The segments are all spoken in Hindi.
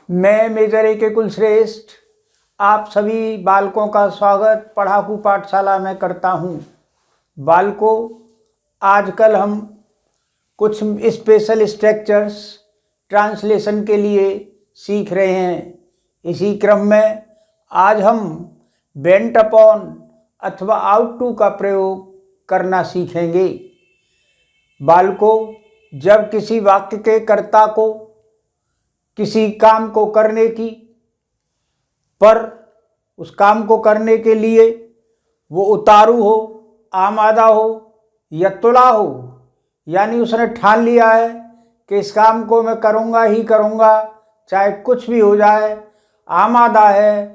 मैं मेजर ए.के. कुलश्रेष्ठ आप सभी बालकों का स्वागत पढ़ाकू पाठशाला में करता हूँ। बालकों, आजकल हम कुछ स्पेशल स्ट्रक्चर्स ट्रांसलेशन के लिए सीख रहे हैं। इसी क्रम में आज हम बेंट अपॉन अथवा आउट टू का प्रयोग करना सीखेंगे। बालकों, जब किसी वाक्य के कर्ता को किसी काम को करने की पर उस काम को करने के लिए वो उतारू हो, आमादा हो या तुला हो, यानी उसने ठान लिया है कि इस काम को मैं करूँगा ही करूँगा, चाहे कुछ भी हो जाए, आमादा है,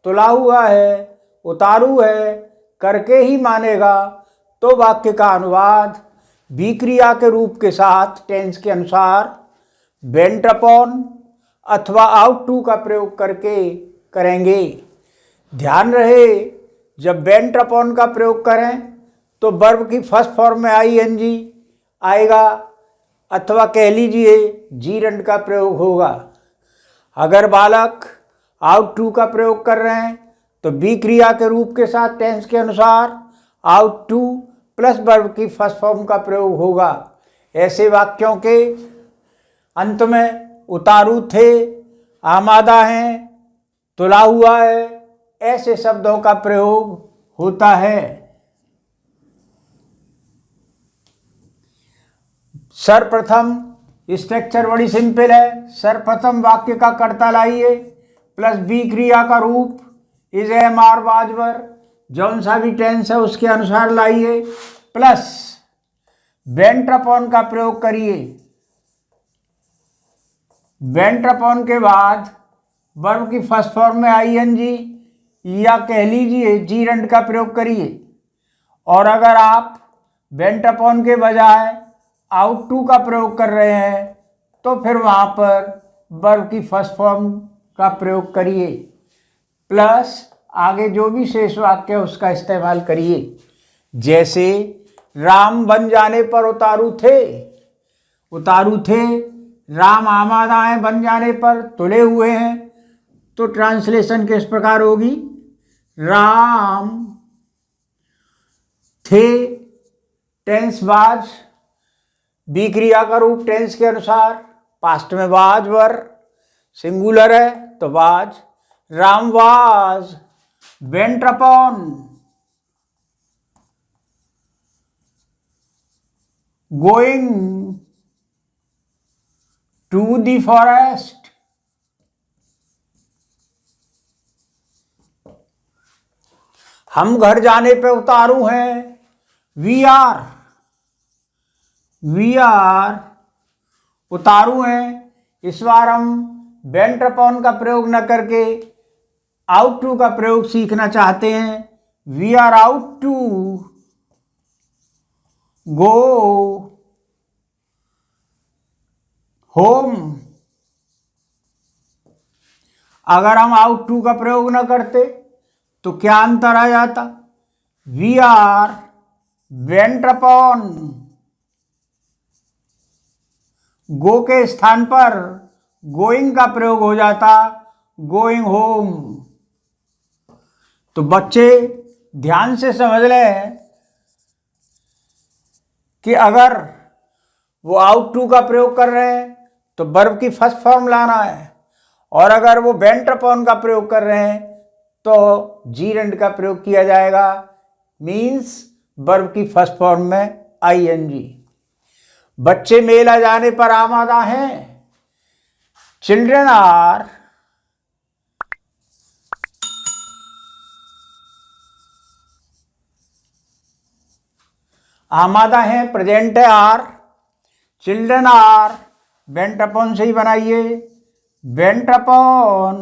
तुला हुआ है, उतारू है, करके ही मानेगा, तो वाक्य का अनुवाद बी क्रिया के रूप के साथ टेंस के अनुसार बेंट अपॉन अथवा आउट टू का प्रयोग करके करेंगे। ध्यान रहे, जब बेंट अपॉन का प्रयोग करें तो वर्ब की फर्स्ट फॉर्म में आईएनजी आएगा अथवा कह लीजिए जीरंड का प्रयोग होगा। अगर बालक आउट टू का प्रयोग कर रहे हैं तो बी क्रिया के रूप के साथ टेंस के अनुसार आउट टू प्लस वर्ब की फर्स्ट फॉर्म का प्रयोग होगा। ऐसे वाक्यों के अंत में उतारू थे, आमादा हैं, तुला हुआ है, ऐसे शब्दों का प्रयोग होता है। सर्वप्रथम स्ट्रक्चर बड़ी सिंपल है। सर्वप्रथम वाक्य का कर्ता लाइए प्लस बी क्रिया का रूप इज एम आर वाजवर, जौन सा भी टेंस है उसके अनुसार लाइए, प्लस बेंट अपॉन का प्रयोग करिए। बेंट अपॉन के बाद वर्ब की फर्स्ट फॉर्म में आईएनजी या कह लीजिए जीरंड का प्रयोग करिए। और अगर आप बेंट अपॉन के बजाय आउट टू का प्रयोग कर रहे हैं तो फिर वहाँ पर वर्ब की फर्स्ट फॉर्म का प्रयोग करिए, प्लस आगे जो भी शेष वाक्य है उसका इस्तेमाल करिए। जैसे राम बन जाने पर उतारू थे, उतारू थे, राम आमादा हैं, बन जाने पर तुले हुए हैं, तो ट्रांसलेशन किस प्रकार होगी? राम थे टेंस वाज, बी क्रिया का रूप टेंस के अनुसार, पास्ट में वाज वर, सिंगुलर है तो was, Ram was bent upon going to the forest. हम घर जाने पे उतारू हैं, वी आर उतारू हैं। इस बार हम बेंट अपॉन का प्रयोग न करके आउट टू का प्रयोग सीखना चाहते हैं। We are out to go home. अगर हम आउट टू का प्रयोग न करते तो क्या अंतर आ जाता? वी आर बेंट अपॉन गो के स्थान पर गोइंग का प्रयोग हो जाता, गोइंग होम। तो बच्चे ध्यान से समझ लें कि अगर वो आउट टू का प्रयोग कर रहे हैं तो वर्ब की फर्स्ट फॉर्म लाना है, और अगर वो बेंट अपॉन का प्रयोग कर रहे हैं तो जीरंड का प्रयोग किया जाएगा, मीन्स वर्ब की फर्स्ट फॉर्म में आईएनजी। बच्चे मेला जाने पर आमादा हैं, चिल्ड्रन आर आमादा हैं, प्रेजेंट है are, children are bent upon से ही बनाइए, bent upon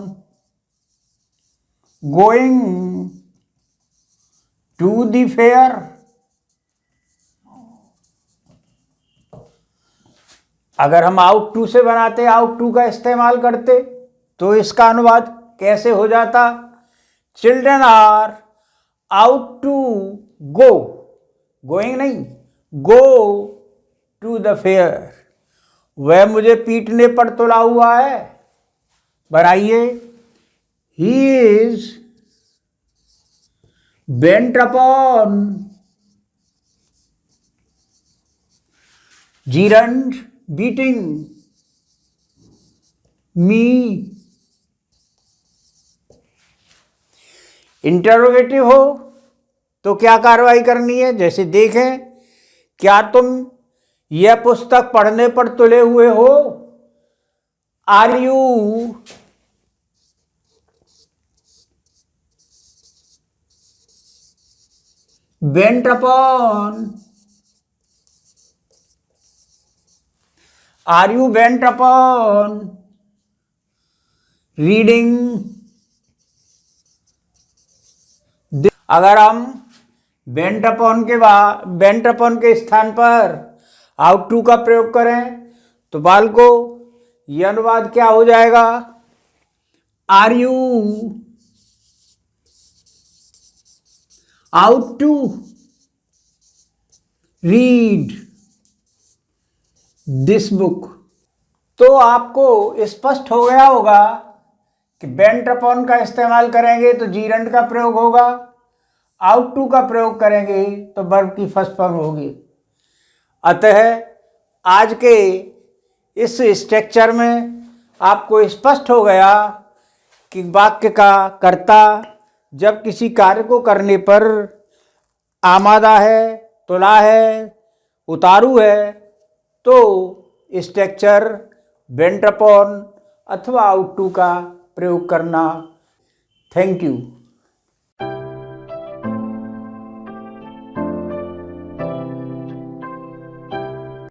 going to the fair. अगर हम आउट टू से बनाते, आउट टू का इस्तेमाल करते, तो इसका अनुवाद कैसे हो जाता? Children are out to go, going नहीं, गो टू द फेयर। वह मुझे पीटने पर तुला हुआ है, बनाइए। He is bent upon gerund beating me. Interrogative हो तो क्या कार्रवाई करनी है, जैसे देखें, क्या तुम यह पुस्तक पढ़ने पर तुले हुए हो? Are you bent upon, are you bent upon reading? अगर हम बेंट अपॉन के स्थान पर आउट टू का प्रयोग करें तो बालकों यह अनुवाद क्या हो जाएगा? Are you out to read this book. तो आपको स्पष्ट हो गया होगा कि बेंट अपॉन का इस्तेमाल करेंगे तो जीरंड का प्रयोग होगा, आउट टू का प्रयोग करेंगे तो वर्ब की फर्स्ट फॉर्म होगी। अतः आज के इस स्ट्रक्चर में आपको स्पष्ट हो गया कि वाक्य का कर्ता जब किसी कार्य को करने पर आमादा है, तुला है, उतारू है, तो स्ट्रक्चर बेंट अपॉन अथवा आउट टू का प्रयोग करना। Thank you.